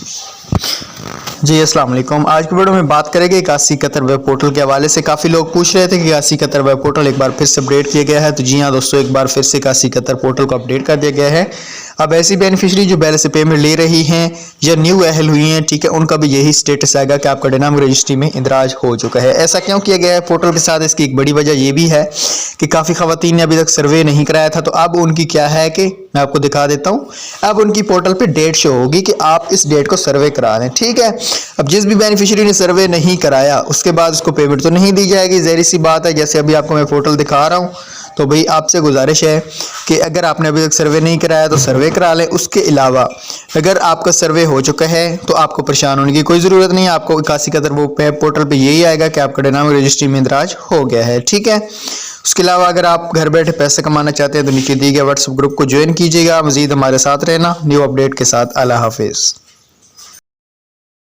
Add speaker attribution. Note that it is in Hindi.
Speaker 1: जी अस्सलाम वालेकुम। आज की वीडियो में बात करेंगे 81 कतर वेब पोर्टल के हवाले से। काफ़ी लोग पूछ रहे थे कि 81 कतर वेब पोर्टल एक बार फिर से अपडेट किया गया है। तो जी हाँ दोस्तों, एक बार फिर से 81 कतर पोर्टल को अपडेट कर दिया गया है। अब ऐसी बेनिफिशरी जो पहले से पेमेंट ले रही हैं या न्यू अहल हुई हैं, ठीक है, उनका भी यही स्टेटस आएगा कि आपका डायनामिक रजिस्ट्री में इंदराज हो चुका है। ऐसा क्यों किया गया है पोर्टल के साथ? इसकी एक बड़ी वजह ये भी है कि काफ़ी ख़वातीन ने अभी तक सर्वे नहीं कराया था। तो अब उनकी क्या है कि मैं आपको दिखा देता हूँ। अब उनकी पोर्टल पे डेट शो होगी कि आप इस डेट को सर्वे करा लें, ठीक है। अब जिस भी बेनिफिशियरी ने सर्वे नहीं कराया उसके बाद उसको पेमेंट तो नहीं दी जाएगी, ज़ाहिर सी बात है। जैसे अभी आपको मैं पोर्टल दिखा रहा हूँ, तो भाई आपसे गुजारिश है कि अगर आपने अभी तक सर्वे नहीं कराया तो सर्वे करा लें। उसके अलावा अगर आपका सर्वे हो चुका है तो आपको परेशान होने की कोई ज़रूरत नहीं है। आपको 81 कतर वो पोर्टल पे यही आएगा कि आपका डायनामिक रजिस्ट्री में इंदराज हो गया है, ठीक है। उसके अलावा अगर आप घर बैठे पैसे कमाना चाहते हैं तो नीचे दिए गए व्हाट्सएप ग्रुप को ज्वाइन कीजिएगा। मज़ीद हमारे साथ रहना न्यू अपडेट के साथ। अल्लाह हाफिज़।